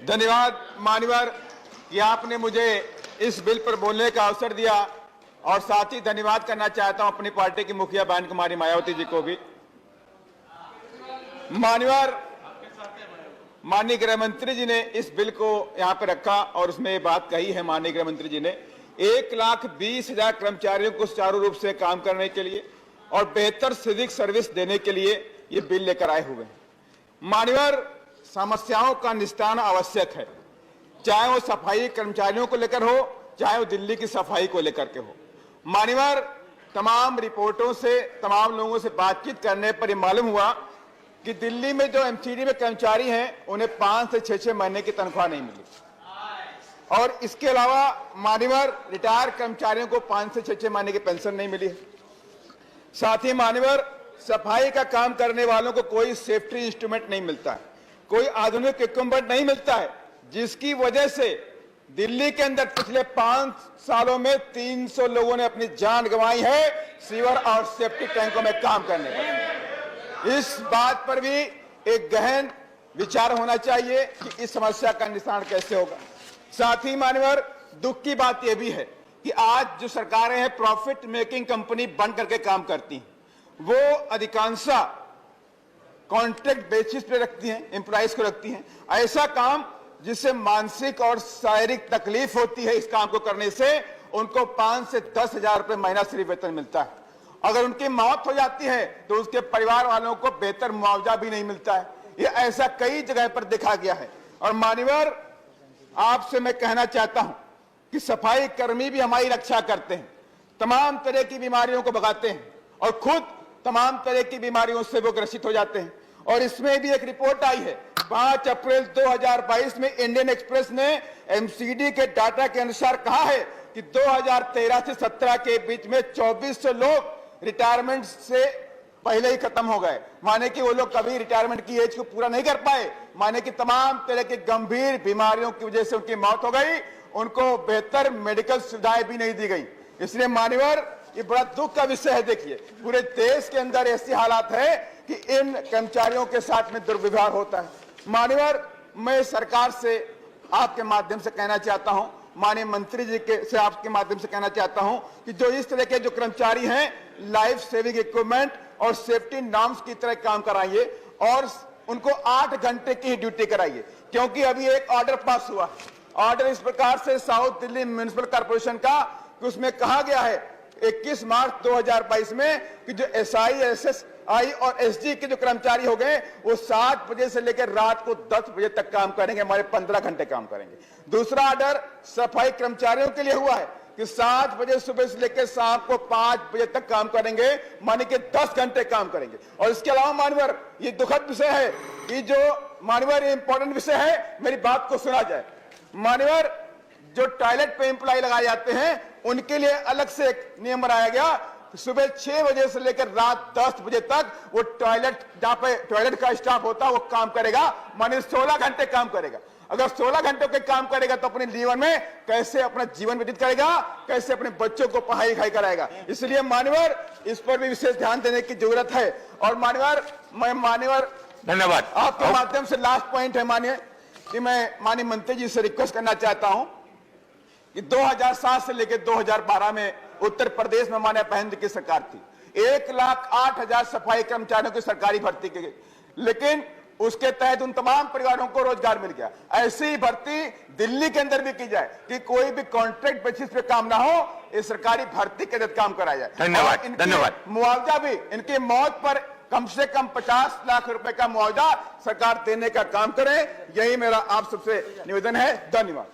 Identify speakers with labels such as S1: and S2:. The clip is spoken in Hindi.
S1: धन्यवाद मान्यवर कि आपने मुझे इस बिल पर बोलने का अवसर दिया और साथ ही धन्यवाद करना चाहता हूं अपनी पार्टी की मुखिया बहन कुमारी मायावती जी को भी। मान्यवर, माननीय गृह मंत्री जी ने इस बिल को यहां पर रखा और उसमें ये बात कही है माननीय गृह मंत्री जी ने 1,20,000 कर्मचारियों को सुचारू रूप से काम करने के लिए और बेहतर सिविक सर्विस देने के लिए ये बिल लेकर आए हुए हैं। मान्यवर, समस्याओं का निस्तारण आवश्यक है, चाहे वो सफाई कर्मचारियों को लेकर हो, चाहे वो दिल्ली की सफाई को लेकर के हो। मान्यवर, तमाम रिपोर्टों से, तमाम लोगों से बातचीत करने पर यह मालूम हुआ कि दिल्ली में जो एमसीडी में कर्मचारी हैं उन्हें 5 से 6 महीने की तनख्वाह नहीं मिली और इसके अलावा मान्यवर रिटायर कर्मचारियों को 5 से 6 महीने की पेंशन नहीं मिली है। साथ ही मान्यवर, सफाई का काम करने वालों को कोई सेफ्टी इंस्ट्रूमेंट नहीं मिलता है, कोई आधुनिक इक्विपमेंट नहीं मिलता है, जिसकी वजह से दिल्ली के अंदर पिछले 5 सालों में 300 लोगों ने अपनी जान गंवाई है सीवर और सेफ्टी टैंकों में काम करने पर। इस बात पर भी एक गहन विचार होना चाहिए कि इस समस्या का निस्तारण कैसे होगा। साथ ही मान्यवर, दुख की बात यह भी है कि आज जो सरकारें हैं प्रॉफिट मेकिंग कंपनी बन करके काम करती हैं, वो अधिकांशतः कॉन्ट्रैक्ट बेसिस पे रखती हैं, एम्प्लॉइज को रखती हैं। ऐसा काम जिससे मानसिक और शारीरिक तकलीफ होती है, इस काम को करने से उनको 5 से 10 हजार रुपए महीना सिर्फ वेतन मिलता है। अगर उनकी मौत हो जाती है तो उसके परिवार वालों को बेहतर मुआवजा भी नहीं मिलता है। ये ऐसा कई जगह पर देखा गया है। और मान्यवर, आपसे मैं कहना चाहता हूं कि सफाई कर्मी भी हमारी रक्षा करते हैं, तमाम तरह की बीमारियों को भगाते हैं और खुद तमाम तरह की बीमारियों से वो ग्रसित हो जाते हैं। और इसमें भी एक रिपोर्ट आई है 5 अप्रैल 2022 में इंडियन एक्सप्रेस ने एमसीडी के डाटा के अनुसार कहा है कि 2013 से 17 के बीच में 2400 लोग रिटायरमेंट से पहले ही खत्म हो गए। माने कि वो लोग कभी रिटायरमेंट की एज को पूरा नहीं कर पाए, माने कि तमाम तरह की गंभीर बीमारियों की वजह से उनकी मौत हो गई, उनको बेहतर मेडिकल सुविधाएं भी नहीं दी गई। इसलिए मान्यवर, ये बड़ा दुख का विषय है। देखिए, पूरे देश के अंदर ऐसी हालात है कि इन कर्मचारियों के साथ में दुर्व्यवहार होता है। मान्यवर, मैं सरकार से आपके माध्यम से कहना चाहता हूं, माननीय मंत्री जी के से आपके माध्यम से कहना चाहता हूं कि जो इस तरह के जो कर्मचारी हैं, लाइफ सेविंग इक्विपमेंट और सेफ्टी नॉर्म्स की तरह काम कराइए और उनको 8 घंटे की ही ड्यूटी कराइए। क्योंकि अभी एक ऑर्डर पास हुआ, ऑर्डर इस प्रकार से साउथ दिल्ली म्युनिसिपल कॉर्पोरेशन का, कि उसमें कहा गया है 21 मार्च 2022 में कि जो एसआई, एसएसआई और एसजी के जो कर्मचारी हो गए वो 7 बजे से लेकर रात को 10 बजे तक काम करेंगे, हमारे 15 घंटे काम करेंगे। दूसरा ऑर्डर सफाई कर्मचारियों के लिए हुआ है कि 7 बजे सुबह से लेकर शाम को 5 बजे तक काम करेंगे, माने कि 10 घंटे काम करेंगे। और इसके अलावा मान्यवर, ये दुखद विषय है कि जो मान्यवर ये इंपॉर्टेंट विषय है, मेरी बात को सुना जाए। मान्यवर, जो टॉयलेट पे एम्प्लॉय लगाए जाते हैं उनके लिए अलग से एक नियम बनाया गया, सुबह 6 बजे से लेकर रात 10 बजे तक वो टॉयलेट, जहां पे टॉयलेट का स्टाफ होता है वो काम करेगा, माने 16 घंटे काम करेगा। अगर 16 घंटों के काम करेगा तो अपने जीवन में कैसे अपना जीवन व्यतीत करेगा, कैसे अपने बच्चों को पढ़ाई लिखाई कराएगा। इसलिए मान्यवर, इस पर भी विशेष ध्यान देने की जरूरत है। और मान्यवर, मैं मान्यवर
S2: धन्यवाद,
S1: आपके माध्यम से लास्ट पॉइंट है मान्य कि मैं माननीय मंत्री जी से रिक्वेस्ट करना चाहता हूं कि 2007 से लेकर 2012 में उत्तर प्रदेश में माननीय बहन जी की सरकार थी, 1,08,000 सफाई कर्मचारियों की सरकारी भर्ती की गई, लेकिन उसके तहत उन तमाम परिवारों को रोजगार मिल गया। ऐसी भर्ती दिल्ली के अंदर भी की जाए कि कोई भी कॉन्ट्रैक्ट बेसिस पे काम ना हो, इस सरकारी भर्ती के तहत काम कराया जाए।
S2: धन्यवाद, धन्यवाद।
S1: मुआवजा भी इनकी मौत पर कम से कम 50 लाख रुपए का मुआवजा सरकार देने का काम करे, यही मेरा आप सबसे निवेदन है। धन्यवाद।